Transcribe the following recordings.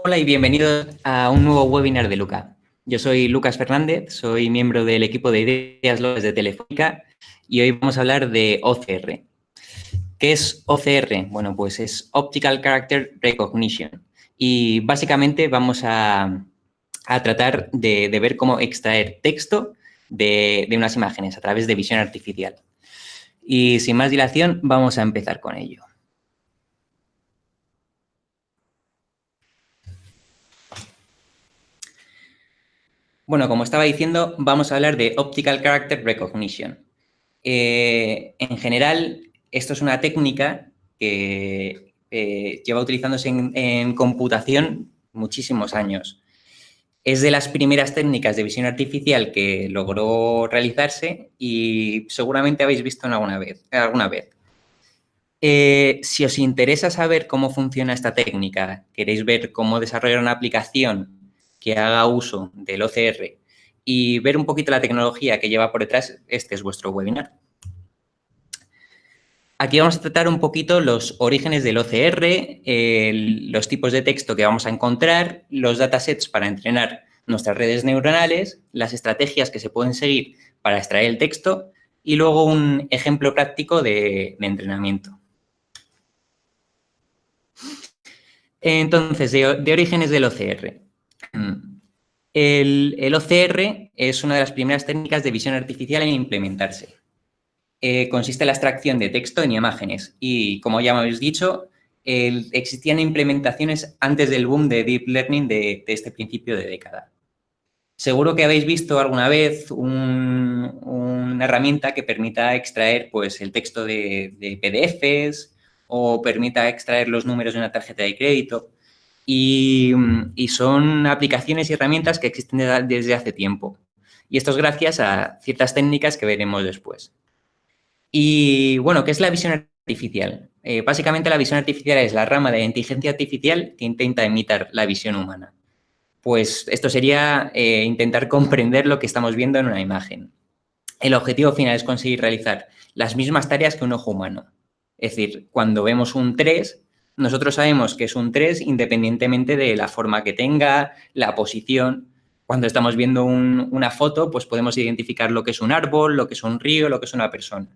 Hola y bienvenidos a un nuevo webinar de Luca. Yo soy Lucas Fernández, soy miembro del equipo de Ideas Locas de Telefónica y hoy vamos a hablar de OCR. ¿Qué es OCR? Bueno, pues es Optical Character Recognition y básicamente vamos a tratar de ver cómo extraer texto de unas imágenes a través de visión artificial. Y sin más dilación, vamos a empezar con ello. Bueno, como estaba diciendo, vamos a hablar de Optical Character Recognition. En general, esto es una técnica que lleva utilizándose en computación muchísimos años. Es de las primeras técnicas de visión artificial que logró realizarse y seguramente habéis visto alguna vez. Si os interesa saber cómo funciona esta técnica, queréis ver cómo desarrollar una aplicación que haga uso del OCR y ver un poquito la tecnología que lleva por detrás, este es vuestro webinar. Aquí vamos a tratar un poquito los orígenes del OCR, los tipos de texto que vamos a encontrar, los datasets para entrenar nuestras redes neuronales, las estrategias que se pueden seguir para extraer el texto y luego un ejemplo práctico de entrenamiento. Entonces, de orígenes del OCR. El OCR es una de las primeras técnicas de visión artificial en implementarse. Consiste en la extracción de texto en imágenes y, como ya habéis dicho, existían implementaciones antes del boom de Deep Learning de este principio de década. Seguro que habéis visto alguna vez una herramienta que permita extraer pues, el texto de PDFs o permita extraer los números de una tarjeta de crédito. Y son aplicaciones y herramientas que existen desde hace tiempo. Y esto es gracias a ciertas técnicas que veremos después. Y, bueno, ¿qué es la visión artificial? Básicamente, la visión artificial es la rama de la inteligencia artificial que intenta imitar la visión humana. Pues esto sería intentar comprender lo que estamos viendo en una imagen. El objetivo final es conseguir realizar las mismas tareas que un ojo humano. Es decir, cuando vemos un 3, nosotros sabemos que es un 3 independientemente de la forma que tenga, la posición. Cuando estamos viendo una foto, pues podemos identificar lo que es un árbol, lo que es un río, lo que es una persona.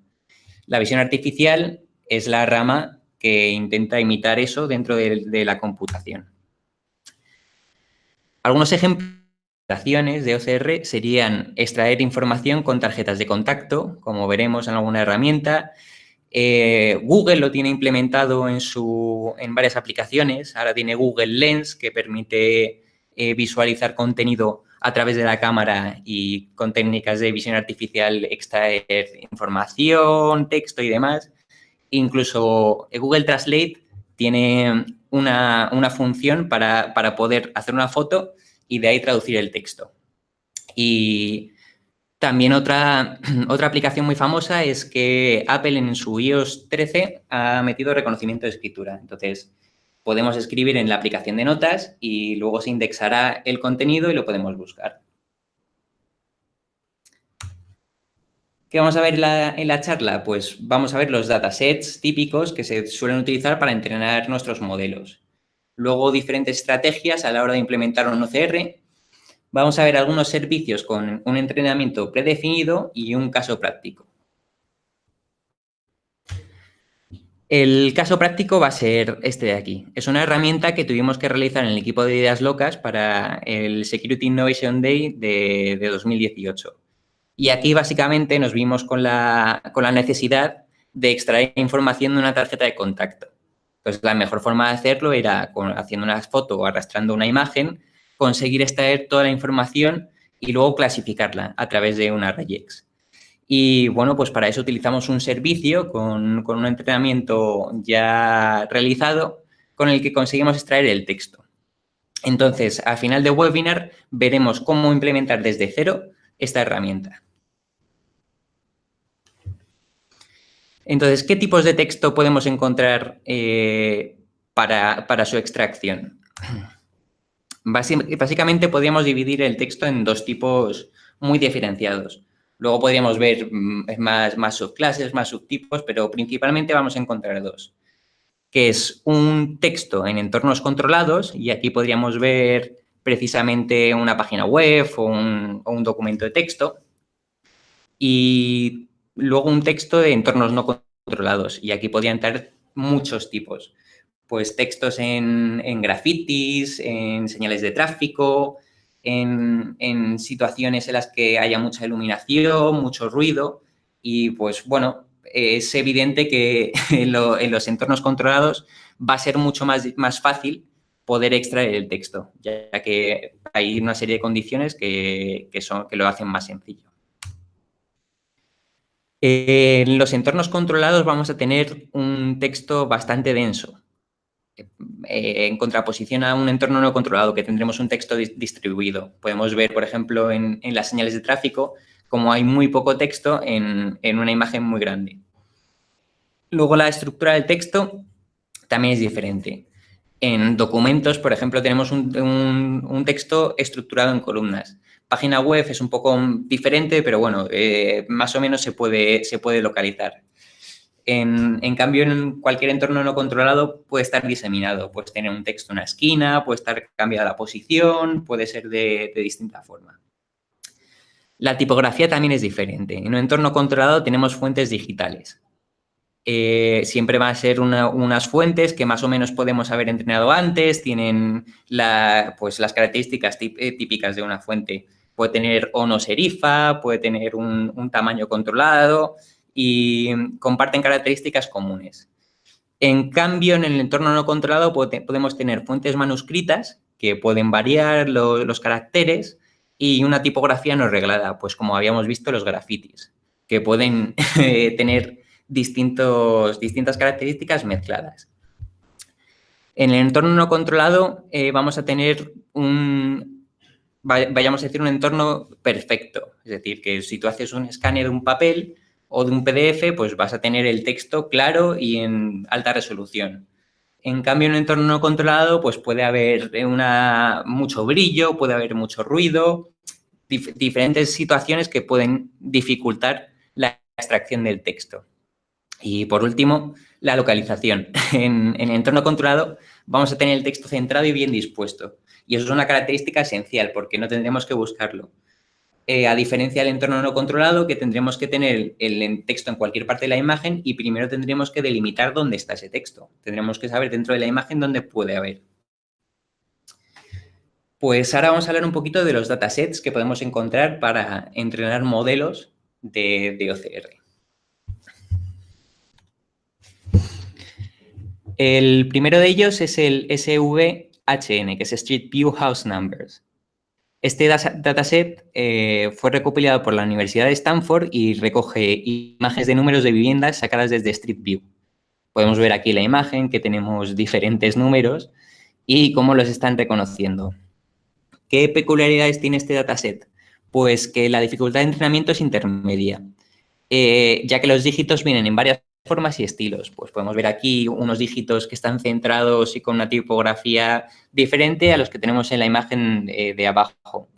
La visión artificial es la rama que intenta imitar eso dentro de la computación. Algunos ejemplos de OCR serían extraer información con tarjetas de contacto, como veremos en alguna herramienta. Google lo tiene implementado en varias aplicaciones. Ahora tiene Google Lens, que permite visualizar contenido a través de la cámara y con técnicas de visión artificial extraer información, texto y demás. Incluso Google Translate tiene una función para poder hacer una foto y de ahí traducir el texto. Y también otra aplicación muy famosa es que Apple en su iOS 13 ha metido reconocimiento de escritura. Entonces, podemos escribir en la aplicación de notas y luego se indexará el contenido y lo podemos buscar. ¿Qué vamos a ver en la charla? Pues vamos a ver los datasets típicos que se suelen utilizar para entrenar nuestros modelos. Luego, diferentes estrategias a la hora de implementar un OCR. Vamos a ver algunos servicios con un entrenamiento predefinido y un caso práctico. El caso práctico va a ser este de aquí. Es una herramienta que tuvimos que realizar en el equipo de Ideas Locas para el Security Innovation Day de 2018. Y aquí, básicamente, nos vimos con la necesidad de extraer información de una tarjeta de contacto. Pues la mejor forma de hacerlo era haciendo una foto o arrastrando una imagen, conseguir extraer toda la información y luego clasificarla a través de una regex. Y, bueno, pues para eso utilizamos un servicio con un entrenamiento ya realizado con el que conseguimos extraer el texto. Entonces, al final del webinar veremos cómo implementar desde cero esta herramienta. Entonces, ¿qué tipos de texto podemos encontrar para su extracción? Básicamente podríamos dividir el texto en dos tipos muy diferenciados. Luego podríamos ver más subclases, más subtipos, pero principalmente vamos a encontrar dos. que es un texto en entornos controlados, y aquí podríamos ver precisamente una página web o un documento de texto, y luego un texto de entornos no controlados, y aquí podrían entrar muchos tipos. Pues textos en grafitis, en señales de tráfico, en situaciones en las que haya mucha iluminación, mucho ruido, y pues bueno, es evidente que en los entornos controlados va a ser mucho más fácil poder extraer el texto, ya que hay una serie de condiciones que lo hacen más sencillo. En los entornos controlados vamos a tener un texto bastante denso, en contraposición a un entorno no controlado, que tendremos un texto distribuido. Podemos ver, por ejemplo, en las señales de tráfico, como hay muy poco texto en una imagen muy grande. Luego, la estructura del texto también es diferente. En documentos, por ejemplo, tenemos un texto estructurado en columnas. Página web es un poco diferente, pero bueno, más o menos se puede localizar. En cambio, en cualquier entorno no controlado puede estar diseminado. Puedes tener un texto en una esquina, puede estar cambiada la posición, puede ser de distinta forma. La tipografía también es diferente. En un entorno controlado tenemos fuentes digitales. Siempre van a ser unas fuentes que más o menos podemos haber entrenado antes, tienen pues las características típicas de una fuente. Puede tener o no serifa, puede tener un tamaño controlado y comparten características comunes. En cambio, en el entorno no controlado podemos tener fuentes manuscritas que pueden variar los caracteres y una tipografía no reglada, pues como habíamos visto los grafitis, que pueden tener distintas características mezcladas. En el entorno no controlado vamos a tener vayamos a decir, un entorno perfecto. Es decir, que si tú haces un escáner de un papel o de un PDF, pues vas a tener el texto claro y en alta resolución. En cambio, en un entorno no controlado, pues puede haber mucho brillo, puede haber mucho ruido, diferentes situaciones que pueden dificultar la extracción del texto. Y por último, la localización. En el entorno controlado vamos a tener el texto centrado y bien dispuesto. Y eso es una característica esencial porque no tendremos que buscarlo. A diferencia del entorno no controlado, que tendremos que tener el texto en cualquier parte de la imagen y primero tendremos que delimitar dónde está ese texto. Tendremos que saber dentro de la imagen dónde puede haber. Pues ahora vamos a hablar un poquito de los datasets que podemos encontrar para entrenar modelos de OCR. El primero de ellos es el SVHN, que es Street View House Numbers. Este dataset fue recopilado por la Universidad de Stanford y recoge imágenes de números de viviendas sacadas desde Street View. Podemos ver aquí la imagen, que tenemos diferentes números y cómo los están reconociendo. ¿Qué peculiaridades tiene este dataset? Pues que la dificultad de entrenamiento es intermedia, ya que los dígitos vienen en varias formas y estilos. Pues podemos ver aquí unos dígitos que están centrados y con una tipografía diferente a los que tenemos en la imagen de abajo.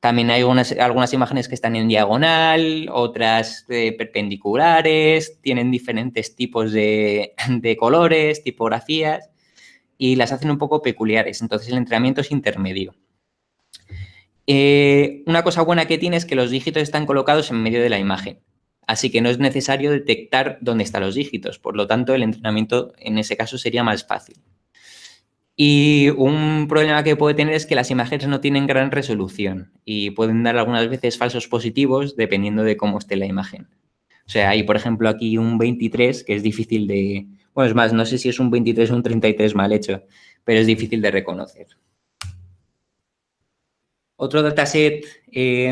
También hay algunas imágenes que están en diagonal, otras perpendiculares, tienen diferentes tipos de colores, tipografías, y las hacen un poco peculiares. Entonces, el entrenamiento es intermedio. Una cosa buena que tiene es que los dígitos están colocados en medio de la imagen. Así que no es necesario detectar dónde están los dígitos. Por lo tanto, el entrenamiento en ese caso sería más fácil. Y un problema que puede tener es que las imágenes no tienen gran resolución y pueden dar algunas veces falsos positivos dependiendo de cómo esté la imagen. O sea, hay, por ejemplo, aquí un 23 que es difícil de... Bueno, es más, no sé si es un 23 o un 33 mal hecho, pero es difícil de reconocer. Otro dataset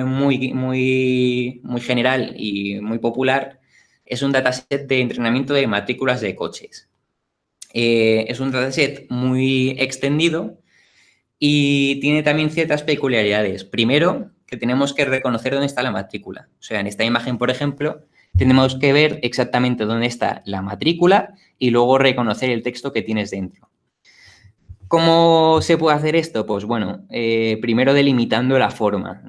muy general y muy popular es un dataset de entrenamiento de matrículas de coches. Es un dataset muy extendido y tiene también ciertas peculiaridades. Primero, que tenemos que reconocer dónde está la matrícula. O sea, en esta imagen, por ejemplo, tenemos que ver exactamente dónde está la matrícula y luego reconocer el texto que tienes dentro. ¿Cómo se puede hacer esto? Pues bueno, primero delimitando la forma.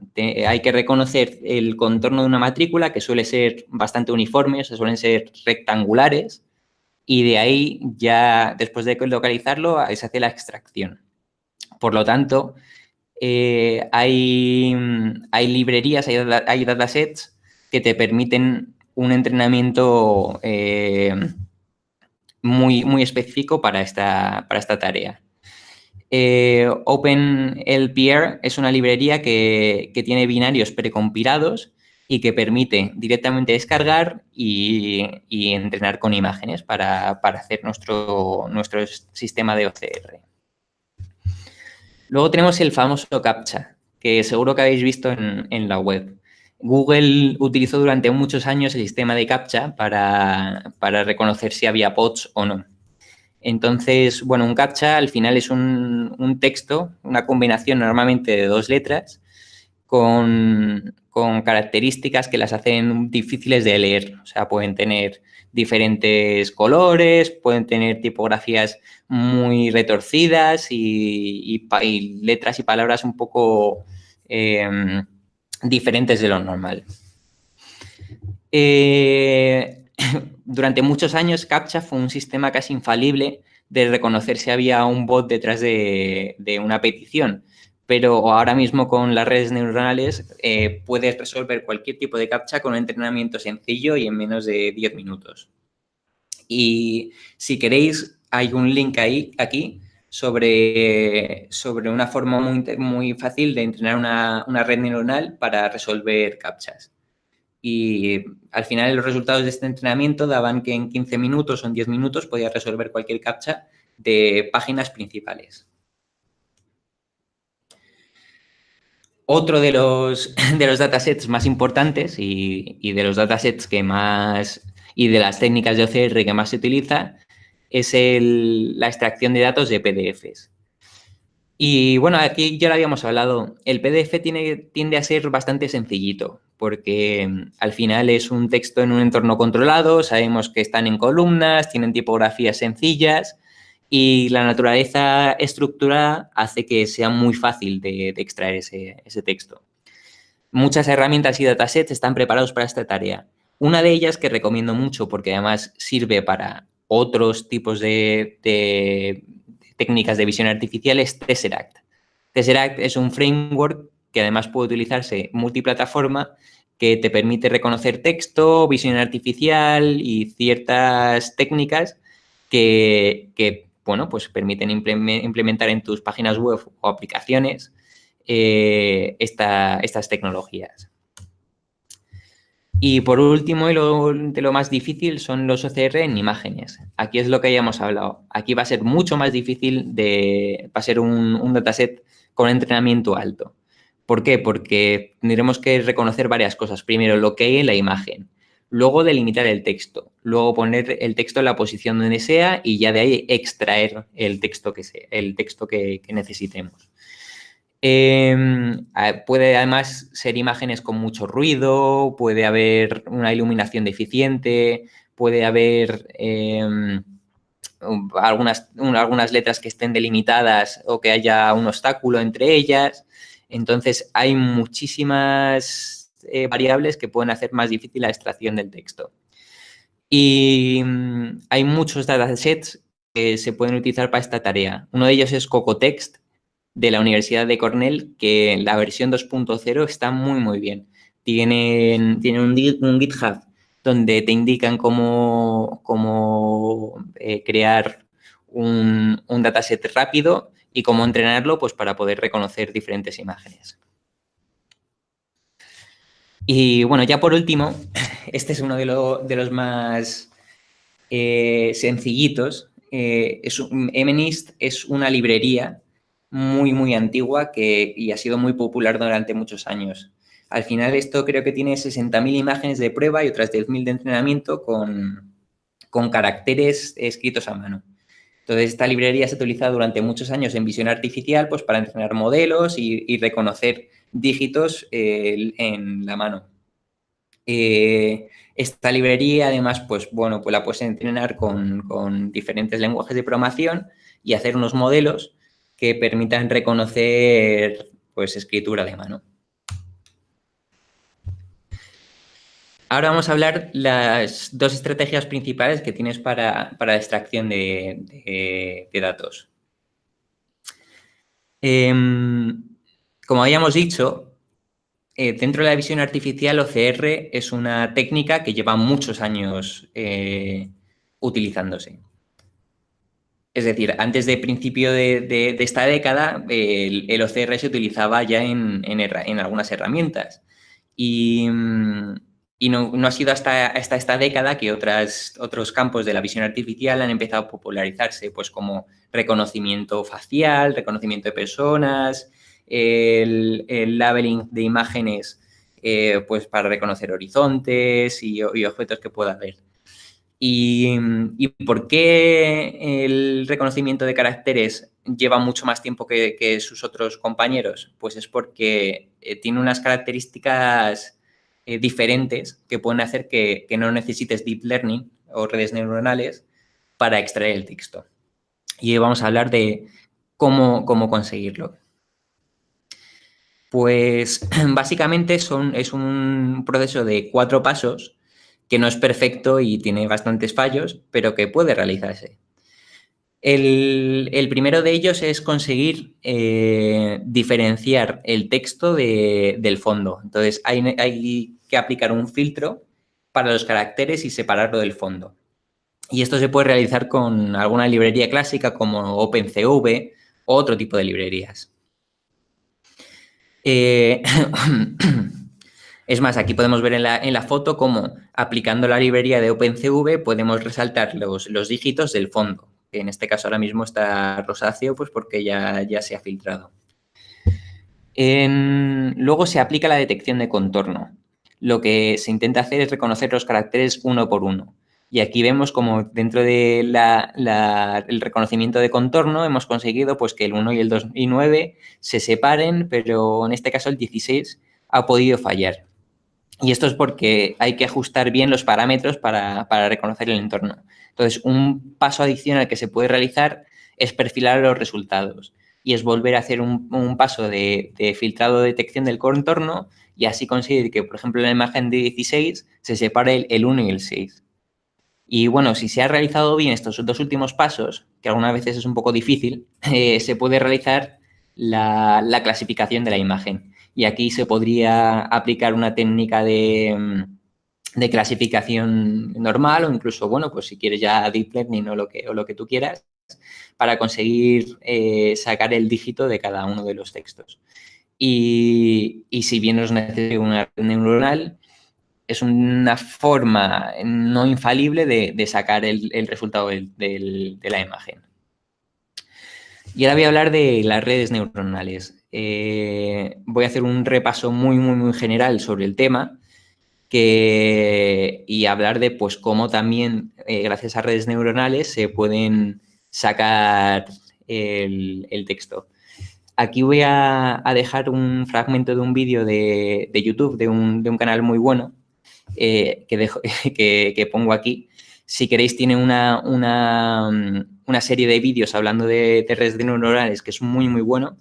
Hay que reconocer el contorno de una matrícula, que suele ser bastante uniforme, o sea, suelen ser rectangulares, y de ahí ya, después de localizarlo, se hace la extracción. Por lo tanto, hay librerías, hay datasets que te permiten un entrenamiento muy específico para esta tarea. OpenLPR es una librería que tiene binarios precompilados y que permite directamente descargar y entrenar con imágenes para hacer nuestro sistema de OCR. Luego tenemos el famoso CAPTCHA, que seguro que habéis visto en la web. Google utilizó durante muchos años el sistema de CAPTCHA para reconocer si había bots o no. Entonces, bueno, un CAPTCHA al final es un texto, una combinación normalmente de 2 letras con características que las hacen difíciles de leer. O sea, pueden tener diferentes colores, pueden tener tipografías muy retorcidas y letras y palabras un poco diferentes de lo normal. Durante muchos años, CAPTCHA fue un sistema casi infalible de reconocer si había un bot detrás de una petición. Pero ahora mismo con las redes neuronales puedes resolver cualquier tipo de CAPTCHA con un entrenamiento sencillo y en menos de 10 minutos. Y si queréis, hay un link aquí sobre una forma muy fácil de entrenar una red neuronal para resolver CAPTCHAs. Y al final los resultados de este entrenamiento daban que en 15 minutos o en 10 minutos podías resolver cualquier CAPTCHA de páginas principales. Otro de los datasets más importantes y de los datasets que más y de las técnicas de OCR que más se utiliza es la extracción de datos de PDFs. Y bueno, aquí ya lo habíamos hablado, el PDF tiende a ser bastante sencillito porque al final es un texto en un entorno controlado, sabemos que están en columnas, tienen tipografías sencillas y la naturaleza estructurada hace que sea muy fácil de extraer ese texto. Muchas herramientas y datasets están preparados para esta tarea. Una de ellas que recomiendo mucho porque además sirve para otros tipos de técnicas de visión artificial es Tesseract. Tesseract es un framework que además puede utilizarse multiplataforma que te permite reconocer texto, visión artificial y ciertas técnicas que bueno, pues permiten implementar en tus páginas web o aplicaciones estas tecnologías. Y por último, de lo más difícil son los OCR en imágenes. Aquí es lo que hayamos hablado. Aquí va a ser mucho más difícil va a ser un dataset con entrenamiento alto. ¿Por qué? Porque tendremos que reconocer varias cosas. Primero, lo que hay en la imagen. Luego, delimitar el texto. Luego, poner el texto en la posición donde sea y ya de ahí extraer el texto que necesitemos. Puede además ser imágenes con mucho ruido, puede haber una iluminación deficiente, puede haber algunas letras que estén delimitadas o que haya un obstáculo entre ellas. Entonces, hay muchísimas variables que pueden hacer más difícil la extracción del texto. Y hay muchos datasets que se pueden utilizar para esta tarea. Uno de ellos es Cocotext, de la Universidad de Cornell, que la versión 2.0 está muy bien. Tienen un GitHub donde te indican cómo crear un dataset rápido y cómo entrenarlo pues, para poder reconocer diferentes imágenes. Y bueno, ya por último, este es uno de los más sencillitos. MNIST es una librería muy antigua y ha sido muy popular durante muchos años. Al final esto creo que tiene 60.000 imágenes de prueba y otras 10.000 de entrenamiento con caracteres escritos a mano. Entonces, esta librería se ha utilizado durante muchos años en visión artificial pues, para entrenar modelos y reconocer dígitos en la mano. Esta librería, además, pues bueno, pues la puedes entrenar con diferentes lenguajes de programación y hacer unos modelos que permitan reconocer pues escritura de mano. Ahora vamos a hablar las dos estrategias principales que tienes para la extracción de datos. Como habíamos dicho, dentro de la visión artificial, OCR es una técnica que lleva muchos años utilizándose. Es decir, antes de principio de esta década, el OCR se utilizaba ya en algunas herramientas. Y no ha sido hasta esta década que otros campos de la visión artificial han empezado a popularizarse, pues como reconocimiento facial, reconocimiento de personas, el labeling de imágenes, pues para reconocer horizontes y objetos que pueda haber. ¿Y por qué el reconocimiento de caracteres lleva mucho más tiempo que sus otros compañeros? Pues es porque tiene unas características diferentes que pueden hacer que no necesites deep learning o redes neuronales para extraer el texto. Y hoy vamos a hablar de cómo conseguirlo. Pues básicamente es un proceso de 4 pasos que no es perfecto y tiene bastantes fallos, pero que puede realizarse. El primero de ellos es conseguir diferenciar el texto del fondo. Entonces, hay que aplicar un filtro para los caracteres y separarlo del fondo. Y esto se puede realizar con alguna librería clásica como OpenCV o otro tipo de librerías. Es más, aquí podemos ver en la foto cómo aplicando la librería de OpenCV podemos resaltar los dígitos del fondo. Que en este caso ahora mismo está rosáceo, pues porque ya se ha filtrado. Luego se aplica la detección de contorno. Lo que se intenta hacer es reconocer los caracteres uno por uno. Y aquí vemos como dentro de el reconocimiento de contorno hemos conseguido pues, que el 1 y el 2 y 9 se separen, pero en este caso el 16 ha podido fallar. Y esto es porque hay que ajustar bien los parámetros para reconocer el entorno. Entonces, un paso adicional que se puede realizar es perfilar los resultados y es volver a hacer un paso de filtrado de detección del contorno y así conseguir que, por ejemplo, en la imagen de 16 se separe el 1 y el 6. Y bueno, si se ha realizado bien estos dos últimos pasos, que algunas veces es un poco difícil, se puede realizar la clasificación de la imagen. Y aquí se podría aplicar una técnica de clasificación normal o incluso, bueno, pues si quieres ya deep learning o lo que tú quieras, para conseguir sacar el dígito de cada uno de los textos. Y si bien nos necesita una red neuronal, es una forma no infalible de sacar el resultado de la imagen. Y ahora voy a hablar de las redes neuronales. Voy a hacer un repaso muy general sobre el tema y hablar de pues, cómo también, gracias a redes neuronales, se pueden sacar el texto. Aquí voy a dejar un fragmento de un vídeo de YouTube de un canal muy bueno que pongo aquí. Si queréis, tiene una serie de vídeos hablando de redes neuronales que es muy bueno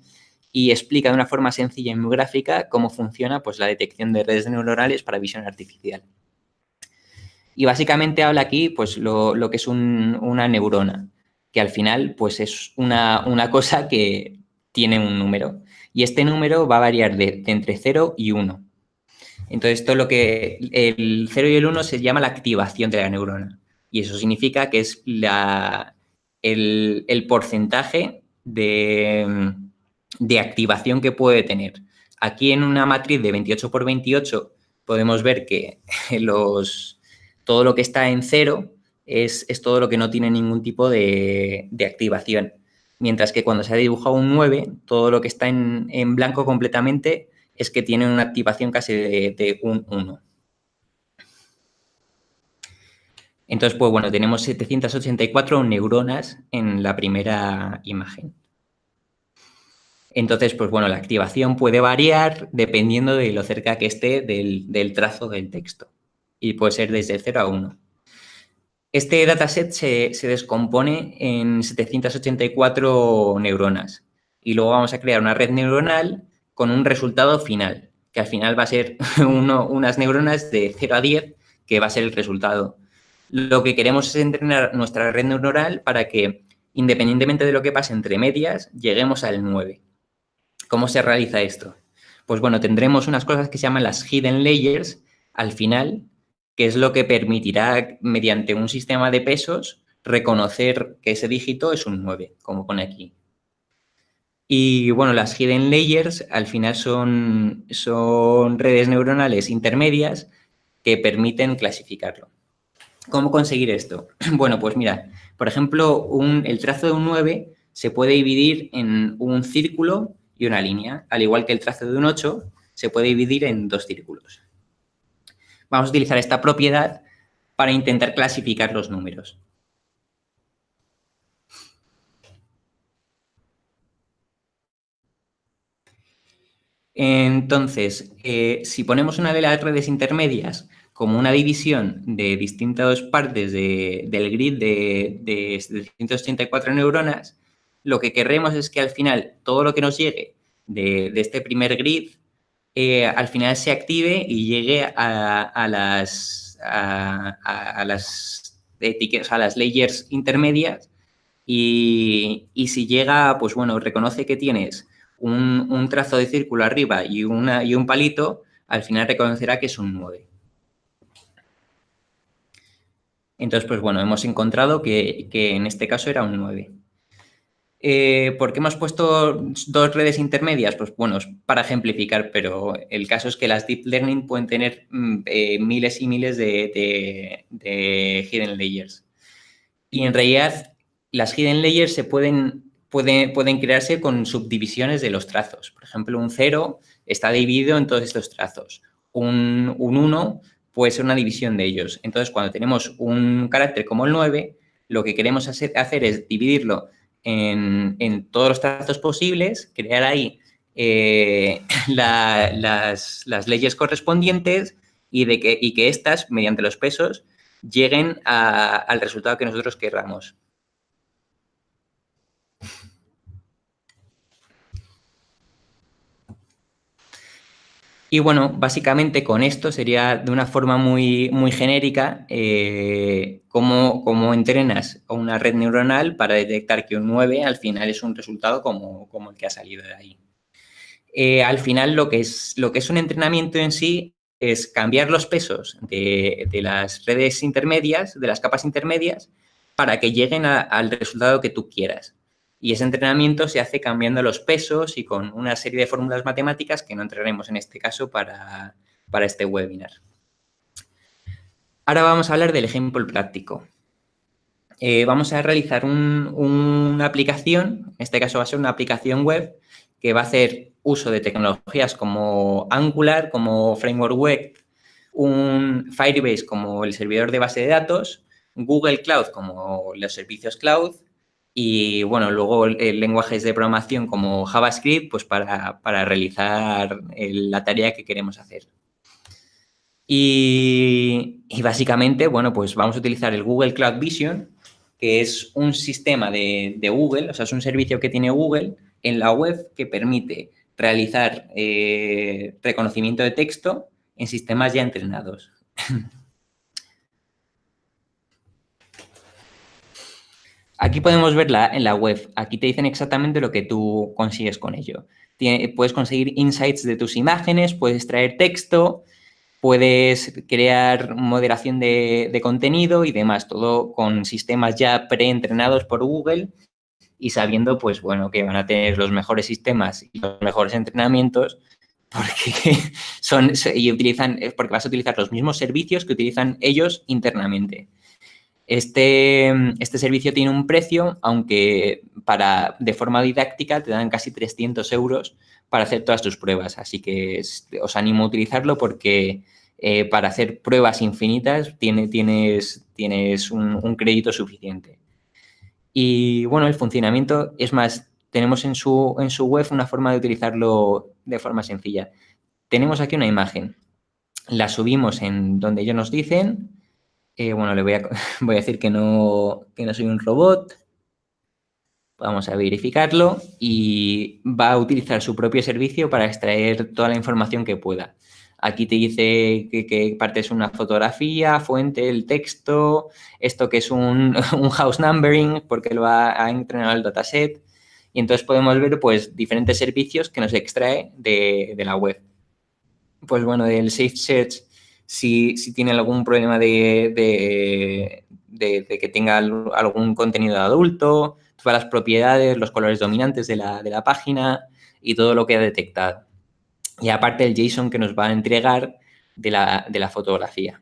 y explica de una forma sencilla y muy gráfica cómo funciona pues, la detección de redes neuronales para visión artificial. Y básicamente habla aquí pues, lo que es una neurona, que al final pues, es una cosa que tiene un número. Y este número va a variar de entre 0 y 1. Entonces, todo lo que el 0 y el 1 se llama la activación de la neurona. Y eso significa que es el porcentaje de activación que puede tener. Aquí en una matriz de 28 por 28 podemos ver que todo lo que está en 0 es todo lo que no tiene ningún tipo de activación. Mientras que cuando se ha dibujado un 9, todo lo que está en blanco completamente es que tiene una activación casi de un 1. Entonces, pues bueno, tenemos 784 neuronas en la primera imagen. Entonces, pues bueno, la activación puede variar dependiendo de lo cerca que esté del trazo del texto. Y puede ser desde 0 a 1. Este dataset se descompone en 784 neuronas. Y luego vamos a crear una red neuronal con un resultado final, que al final va a ser unas neuronas de 0 a 10 que va a ser el resultado. Lo que queremos es entrenar nuestra red neuronal para que, independientemente de lo que pase entre medias, lleguemos al 9. ¿Cómo se realiza esto? Pues bueno, tendremos unas cosas que se llaman las hidden layers al final, que es lo que permitirá, mediante un sistema de pesos, reconocer que ese dígito es un 9, como pone aquí. Y bueno, las hidden layers al final son redes neuronales intermedias que permiten clasificarlo. ¿Cómo conseguir esto? Bueno, pues mira, por ejemplo, el trazo de un 9 se puede dividir en un círculo y una línea, al igual que el trazo de un 8 se puede dividir en dos círculos. Vamos a utilizar esta propiedad para intentar clasificar los números. Entonces, si ponemos una de las redes intermedias como una división de distintas partes del grid de 184 neuronas, lo que queremos es que al final todo lo que nos llegue de este primer grid al final se active y llegue a las etiquetas, a las layers intermedias y si llega, pues bueno, reconoce que tienes un trazo de círculo arriba y un palito, al final reconocerá que es un 9. Entonces, pues bueno, hemos encontrado que en este caso era un 9. ¿Por qué hemos puesto dos redes intermedias? Pues bueno, es para ejemplificar, pero el caso es que las Deep Learning pueden tener miles y miles de hidden layers. Y en realidad, las hidden layers pueden crearse con subdivisiones de los trazos. Por ejemplo, un 0 está dividido en todos estos trazos. Un 1 puede ser una división de ellos. Entonces, cuando tenemos un carácter como el 9, lo que queremos hacer es dividirlo en todos los trazos posibles, crear ahí las leyes correspondientes y que estas, mediante los pesos, lleguen al resultado que nosotros querramos. Y bueno, básicamente con esto sería de una forma muy, muy genérica cómo entrenas a una red neuronal para detectar que un 9 al final es un resultado como el que ha salido de ahí. Al final lo que es un entrenamiento en sí es cambiar los pesos de las redes intermedias, de las capas intermedias, para que lleguen al resultado que tú quieras. Y ese entrenamiento se hace cambiando los pesos y con una serie de fórmulas matemáticas que no entraremos en este caso para este webinar. Ahora vamos a hablar del ejemplo práctico. Vamos a realizar una aplicación, en este caso va a ser una aplicación web, que va a hacer uso de tecnologías como Angular, como Framework Web, un Firebase como el servidor de base de datos, Google Cloud como los servicios cloud y, bueno, luego lenguajes de programación como JavaScript, pues para realizar la tarea que queremos hacer. Y básicamente, bueno, pues vamos a utilizar el Google Cloud Vision, que es un sistema de Google, o sea, es un servicio que tiene Google en la web que permite realizar reconocimiento de texto en sistemas ya entrenados. Aquí podemos verla en la web. Aquí te dicen exactamente lo que tú consigues con ello. Puedes conseguir insights de tus imágenes, puedes extraer texto, puedes crear moderación de contenido y demás, todo con sistemas ya preentrenados por Google y sabiendo, pues bueno, que van a tener los mejores sistemas y los mejores entrenamientos porque porque vas a utilizar los mismos servicios que utilizan ellos internamente. Este servicio tiene un precio, aunque de forma didáctica te dan casi 300 euros para hacer todas tus pruebas. Así que os animo a utilizarlo porque para hacer pruebas infinitas tienes un crédito suficiente. Y bueno, el funcionamiento, es más, tenemos en su web una forma de utilizarlo de forma sencilla. Tenemos aquí una imagen. La subimos en donde ellos nos dicen. Bueno, le voy a decir que no soy un robot. Vamos a verificarlo y va a utilizar su propio servicio para extraer toda la información que pueda. Aquí te dice que parte es una fotografía, fuente, el texto, esto que es un house numbering porque lo ha entrenado el dataset. Y entonces podemos ver pues diferentes servicios que nos extrae de la web. Pues bueno, del Safe Search, si tiene algún problema de que tenga algún contenido de adulto, todas las propiedades, los colores dominantes de la página y todo lo que ha detectado. Y aparte el JSON que nos va a entregar de la fotografía.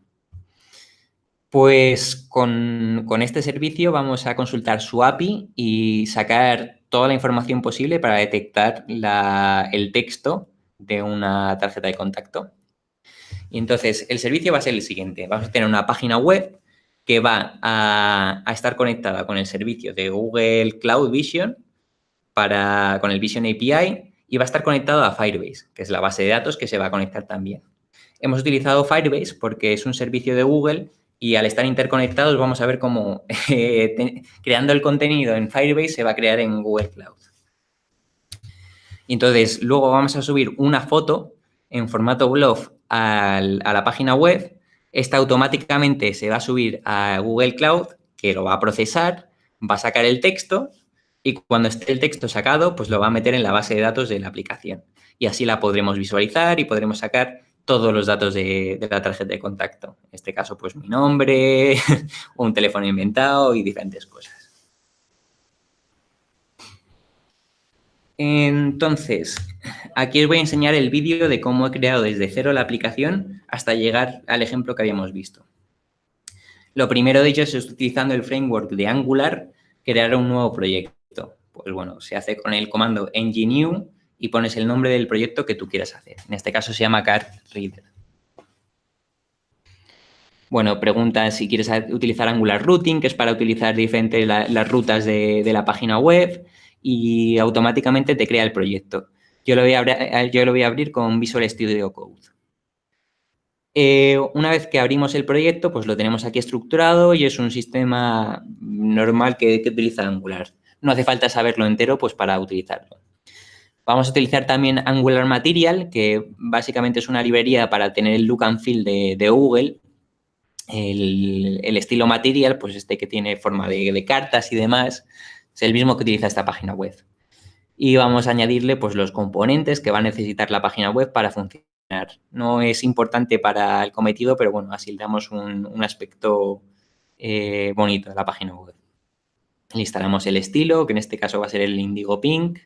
Pues con este servicio vamos a consultar su API y sacar toda la información posible para detectar el texto de una tarjeta de contacto. Y entonces el servicio va a ser el siguiente. Vamos a tener una página web que va a estar conectada con el servicio de Google Cloud Vision con el Vision API y va a estar conectado a Firebase, que es la base de datos que se va a conectar también. Hemos utilizado Firebase porque es un servicio de Google y al estar interconectados vamos a ver cómo creando el contenido en Firebase se va a crear en Google Cloud. Y entonces luego vamos a subir una foto en formato BLOF a la página web. Esta automáticamente se va a subir a Google Cloud, que lo va a procesar, va a sacar el texto y cuando esté el texto sacado, pues lo va a meter en la base de datos de la aplicación. Y así la podremos visualizar y podremos sacar todos los datos de la tarjeta de contacto. En este caso, pues mi nombre, un teléfono inventado y diferentes cosas. Entonces, aquí os voy a enseñar el vídeo de cómo he creado desde cero la aplicación hasta llegar al ejemplo que habíamos visto. Lo primero de ellos es utilizando el framework de Angular, crear un nuevo proyecto. Pues bueno, se hace con el comando ng-new y pones el nombre del proyecto que tú quieras hacer. En este caso se llama Card Reader. Bueno, pregunta si quieres utilizar Angular Routing, que es para utilizar diferentes las rutas de la página web y automáticamente te crea el proyecto. Yo lo voy a abrir con Visual Studio Code. Una vez que abrimos el proyecto, pues lo tenemos aquí estructurado y es un sistema normal que utiliza Angular. No hace falta saberlo entero pues para utilizarlo. Vamos a utilizar también Angular Material, que básicamente es una librería para tener el look and feel de Google. El estilo Material, pues este que tiene forma de cartas y demás, es el mismo que utiliza esta página web. Y vamos a añadirle pues los componentes que va a necesitar la página web para funcionar. No es importante para el cometido, pero bueno, así le damos un aspecto bonito a la página web. Le instalamos el estilo, que en este caso va a ser el Indigo Pink.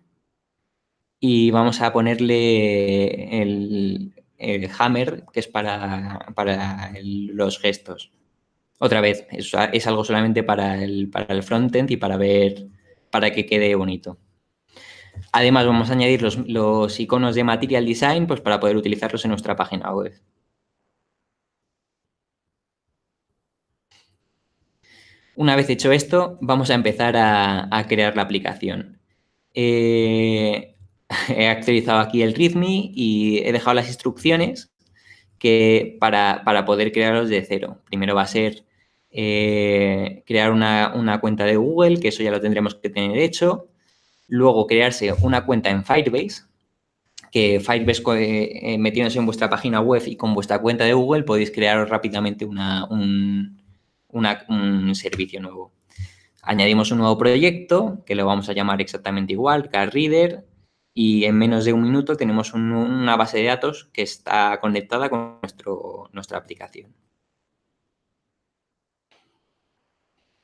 Y vamos a ponerle el hammer, que es para los gestos. Otra vez, es algo solamente para el frontend y para que quede bonito. Además, vamos a añadir los iconos de Material Design pues, para poder utilizarlos en nuestra página web. Una vez hecho esto, vamos a empezar a crear la aplicación. He actualizado aquí el README y he dejado las instrucciones para poder crearlos de cero. Primero va a ser crear una cuenta de Google, que eso ya lo tendremos que tener hecho. Luego crearse una cuenta en Firebase, que Firebase metiéndose en vuestra página web y con vuestra cuenta de Google podéis crear rápidamente un servicio nuevo. Añadimos un nuevo proyecto que lo vamos a llamar exactamente igual, Card Reader, y en menos de un minuto tenemos una base de datos que está conectada con nuestra aplicación.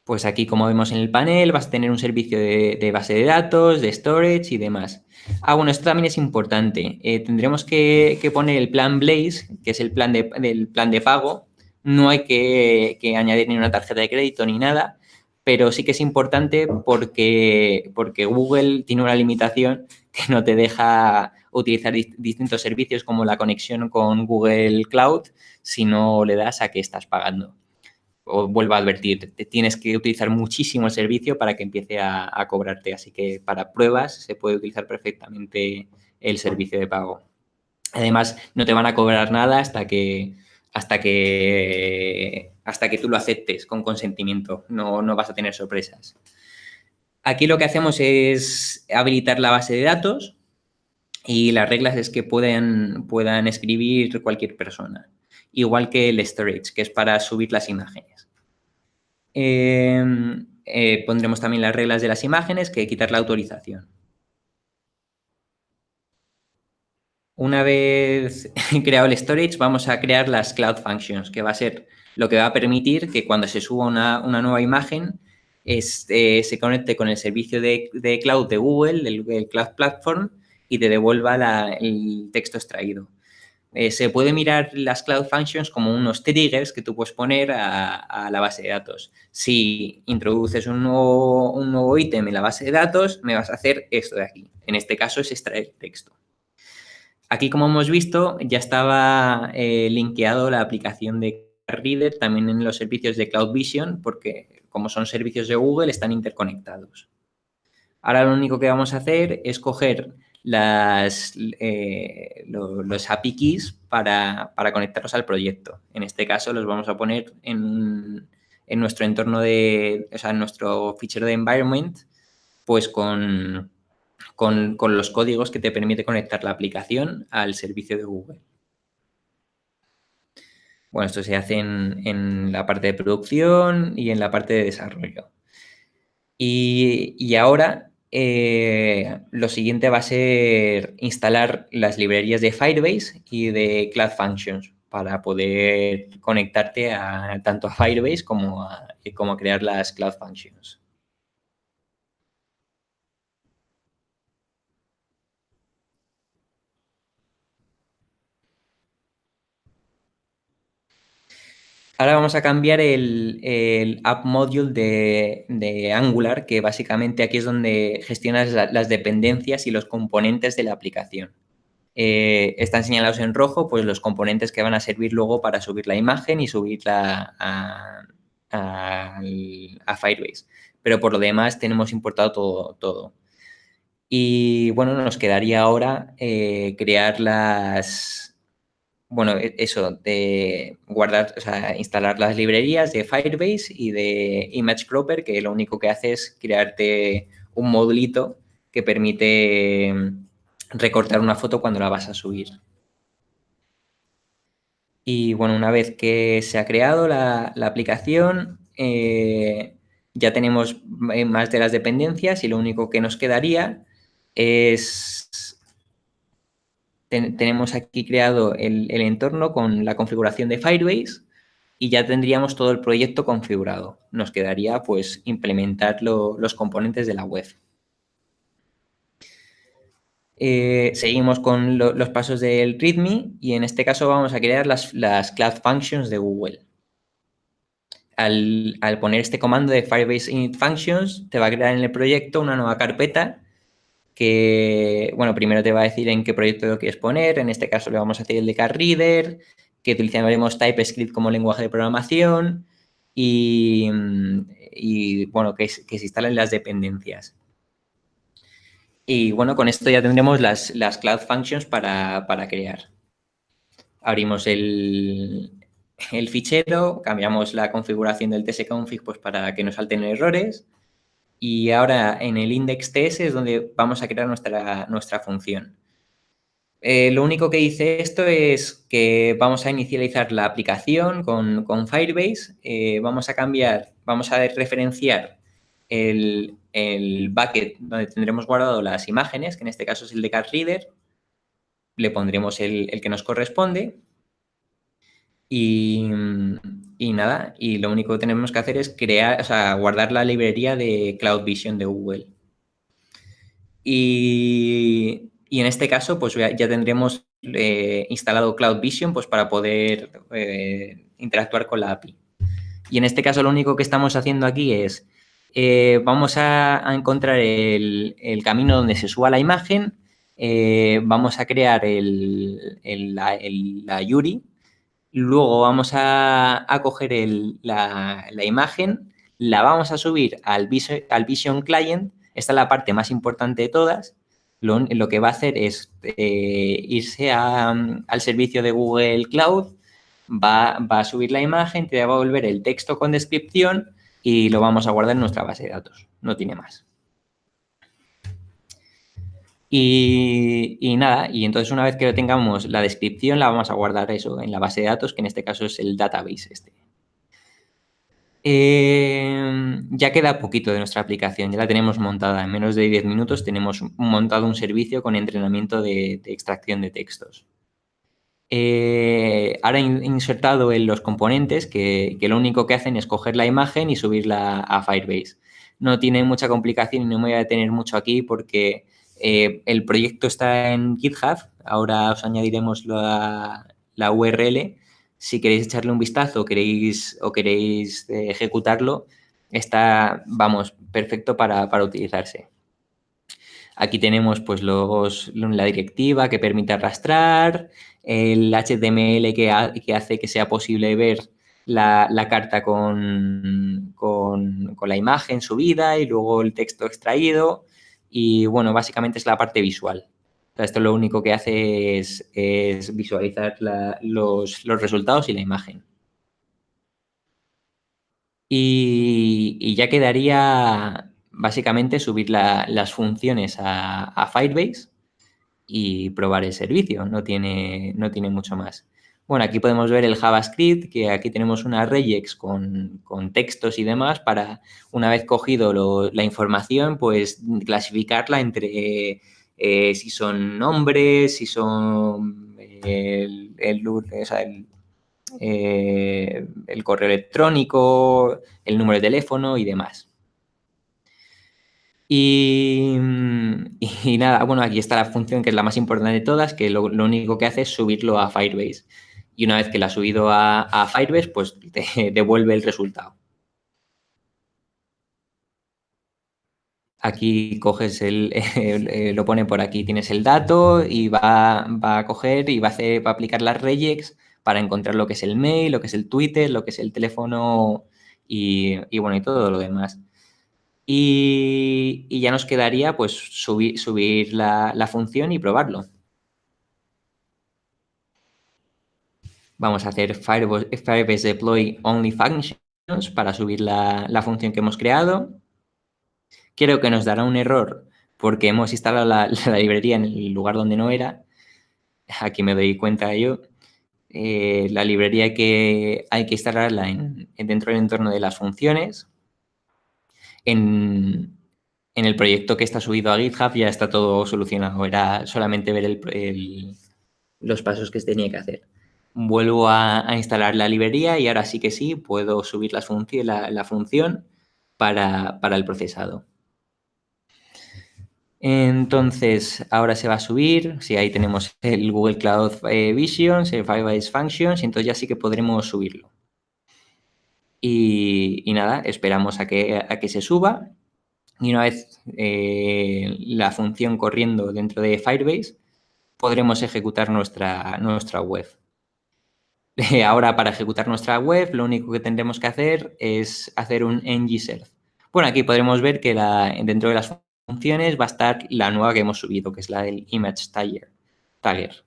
Pues aquí, como vemos en el panel, vas a tener un servicio de base de datos, de storage y demás. Bueno, esto también es importante. Tendremos que poner el plan Blaze, que es el plan de pago. No hay que añadir ni una tarjeta de crédito ni nada, pero sí que es importante porque Google tiene una limitación que no te deja utilizar distintos servicios como la conexión con Google Cloud si no le das a que estás pagando. O vuelvo a advertir, tienes que utilizar muchísimo el servicio para que empiece a cobrarte. Así que para pruebas se puede utilizar perfectamente el servicio de pago. Además, no te van a cobrar nada hasta que tú lo aceptes con consentimiento. No vas a tener sorpresas. Aquí lo que hacemos es habilitar la base de datos. Y las reglas es que puedan escribir cualquier persona. Igual que el storage, que es para subir las imágenes. Pondremos también las reglas de las imágenes, que quitar la autorización. Una vez creado el storage, vamos a crear las Cloud Functions, que va a ser lo que va a permitir que cuando se suba una nueva imagen, se conecte con el servicio de cloud de Google, el Cloud Platform, y te devuelva el texto extraído. Se puede mirar las Cloud Functions como unos triggers que tú puedes poner a la base de datos. Si introduces un nuevo ítem en la base de datos, me vas a hacer esto de aquí. En este caso es extraer texto. Aquí, como hemos visto, ya estaba linkeado la aplicación de Reader también en los servicios de Cloud Vision, porque como son servicios de Google, están interconectados. Ahora lo único que vamos a hacer es coger los API keys para conectarlos al proyecto. En este caso los vamos a poner en nuestro entorno en nuestro fichero de environment, pues con los códigos que te permite conectar la aplicación al servicio de Google. Bueno, esto se hace en la parte de producción y en la parte de desarrollo. Y ahora lo siguiente va a ser instalar las librerías de Firebase y de Cloud Functions para poder conectarte tanto a Firebase como crear las Cloud Functions. Ahora vamos a cambiar el app module de Angular, que básicamente aquí es donde gestionas las dependencias y los componentes de la aplicación. Están señalados en rojo pues los componentes que van a servir luego para subir la imagen y subirla a Firebase. Pero por lo demás tenemos importado todo. Y bueno, nos quedaría ahora crear de guardar, o sea, instalar las librerías de Firebase y de ImageCropper, que lo único que hace es crearte un modulito que permite recortar una foto cuando la vas a subir. Y bueno, una vez que se ha creado la aplicación, ya tenemos más de las dependencias y lo único que nos quedaría es tenemos aquí creado el entorno con la configuración de Firebase y ya tendríamos todo el proyecto configurado. Nos quedaría pues implementar los componentes de la web. Seguimos con los pasos del README y en este caso vamos a crear las Cloud Functions de Google. Al poner este comando de Firebase init functions, te va a crear en el proyecto una nueva carpeta que, bueno, primero te va a decir en qué proyecto lo quieres poner. En este caso le vamos a hacer el de CardReader, que utilizaremos TypeScript como lenguaje de programación y bueno, que se instalen las dependencias. Y bueno, con esto ya tendremos las Cloud Functions para crear. Abrimos el fichero, cambiamos la configuración del tsconfig pues, para que no salten errores. Y ahora en el index.ts es donde vamos a crear nuestra función. Lo único que dice esto es que vamos a inicializar la aplicación con Firebase. Vamos a referenciar el bucket donde tendremos guardado las imágenes, que en este caso es el de CardReader. Le pondremos el que nos corresponde. Y nada, y lo único que tenemos que hacer es guardar la librería de Cloud Vision de Google. Y en este caso, pues ya tendremos instalado Cloud Vision pues, para poder interactuar con la API. Y en este caso, lo único que estamos haciendo aquí es, vamos a encontrar el camino donde se suba la imagen, vamos a crear la URI, luego vamos a coger la imagen, la vamos a subir al Vision Client. Esta es la parte más importante de todas. Lo que va a hacer es irse al servicio de Google Cloud, va a subir la imagen, te va a volver el texto con descripción y lo vamos a guardar en nuestra base de datos. No tiene más. Y nada, y entonces una vez que tengamos la descripción, la vamos a guardar eso en la base de datos, que en este caso es el database este. Ya queda poquito de nuestra aplicación, ya la tenemos montada. En menos de 10 minutos tenemos montado un servicio con entrenamiento de extracción de textos. Ahora he insertado en los componentes que lo único que hacen es coger la imagen y subirla a Firebase. No tiene mucha complicación y no me voy a detener mucho aquí porque el proyecto está en GitHub. Ahora os añadiremos la URL. Si queréis echarle un vistazo o queréis ejecutarlo, está, vamos, perfecto para utilizarse. Aquí tenemos pues la directiva que permite arrastrar, el HTML que hace que sea posible ver la carta con la imagen subida y luego el texto extraído. Y bueno, básicamente es la parte visual. O sea, esto lo único que hace es visualizar los resultados y la imagen. Y ya quedaría básicamente subir las funciones a Firebase y probar el servicio, no tiene mucho más. Bueno, aquí podemos ver el JavaScript, que aquí tenemos una regex con textos y demás para, una vez cogido la información, pues clasificarla entre si son nombres, si son el correo electrónico, el número de teléfono y demás. Y nada, bueno, aquí está la función que es la más importante de todas, que lo único que hace es subirlo a Firebase. Y una vez que la ha subido a Firebase, pues te devuelve el resultado. Aquí coges lo pone por aquí, tienes el dato y va a coger y va a aplicar las regex para encontrar lo que es el mail, lo que es el Twitter, lo que es el teléfono y bueno, y todo lo demás. Y ya nos quedaría pues subir la función y probarlo. Vamos a hacer Firebase Deploy Only Functions para subir la función que hemos creado. Creo que nos dará un error porque hemos instalado la librería en el lugar donde no era. Aquí me doy cuenta de ello. La librería hay que instalarla dentro del entorno de las funciones. En el proyecto que está subido a GitHub ya está todo solucionado. Era solamente ver los pasos que tenía que hacer. Vuelvo a instalar la librería y ahora sí que sí puedo subir la función para el procesado. Entonces, ahora se va a subir. Sí, ahí tenemos el Google Cloud Visions, el Firebase Functions, y entonces ya sí que podremos subirlo. Y nada, esperamos a que se suba. Y una vez la función corriendo dentro de Firebase, podremos ejecutar nuestra web. Ahora, para ejecutar nuestra web, lo único que tendremos que hacer es hacer un ng-self. Bueno, aquí podremos ver que dentro de las funciones va a estar la nueva que hemos subido, que es la del image tagger.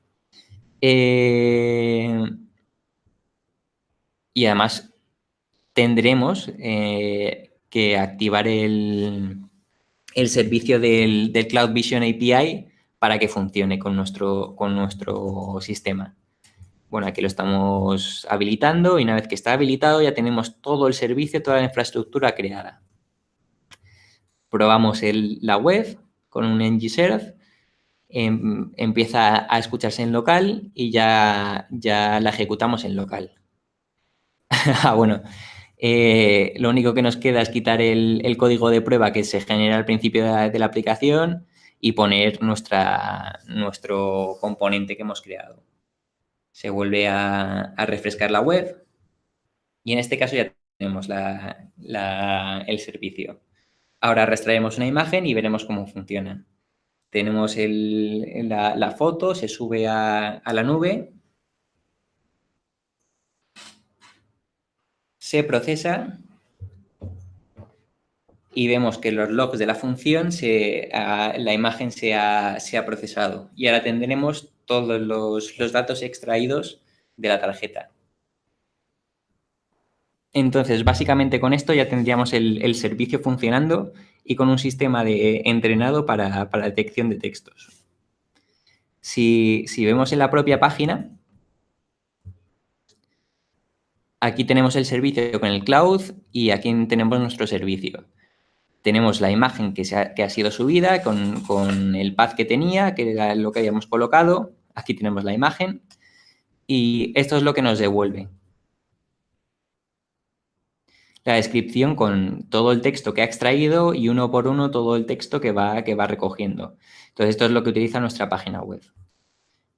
Y además tendremos que activar el servicio del Cloud Vision API para que funcione con nuestro sistema. Bueno, aquí lo estamos habilitando y una vez que está habilitado ya tenemos todo el servicio, toda la infraestructura creada. Probamos la web con un ng-self, empieza a escucharse en local y ya la ejecutamos en local. Bueno, lo único que nos queda es quitar el código de prueba que se genera al principio de la aplicación y poner nuestro componente que hemos creado. Se vuelve a refrescar la web y en este caso ya tenemos el servicio. Ahora arrastraremos una imagen y veremos cómo funciona. Tenemos la foto, se sube a la nube, se procesa y vemos que los logs de la función, la imagen se ha procesado. Y ahora tendremos todos los datos extraídos de la tarjeta. Entonces, básicamente con esto ya tendríamos el servicio funcionando y con un sistema entrenado para detección de textos. Si vemos en la propia página, aquí tenemos el servicio con el cloud y aquí tenemos nuestro servicio. Tenemos la imagen que ha sido subida con el path que tenía, que era lo que habíamos colocado. Aquí tenemos la imagen y esto es lo que nos devuelve. La descripción con todo el texto que ha extraído y uno por uno todo el texto que va recogiendo. Entonces, esto es lo que utiliza nuestra página web.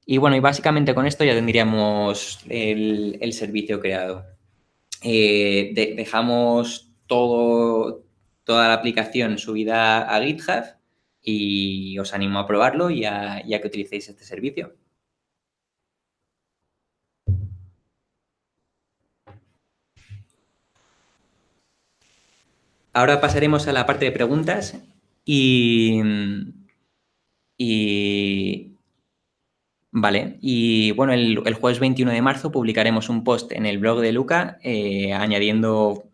Y bueno, y básicamente con esto ya tendríamos el servicio creado. Dejamos toda la aplicación subida a GitHub y os animo a probarlo y a que utilicéis este servicio. Ahora pasaremos a la parte de preguntas y vale, y bueno, el jueves 21 de marzo publicaremos un post en el blog de Luca añadiendo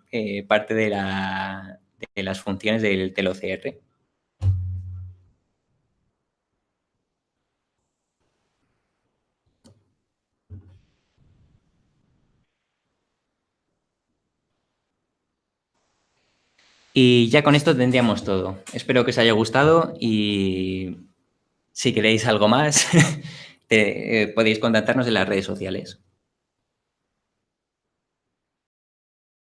parte de las funciones del OCR. Y ya con esto tendríamos todo. Espero que os haya gustado y si queréis algo más, podéis contactarnos en las redes sociales.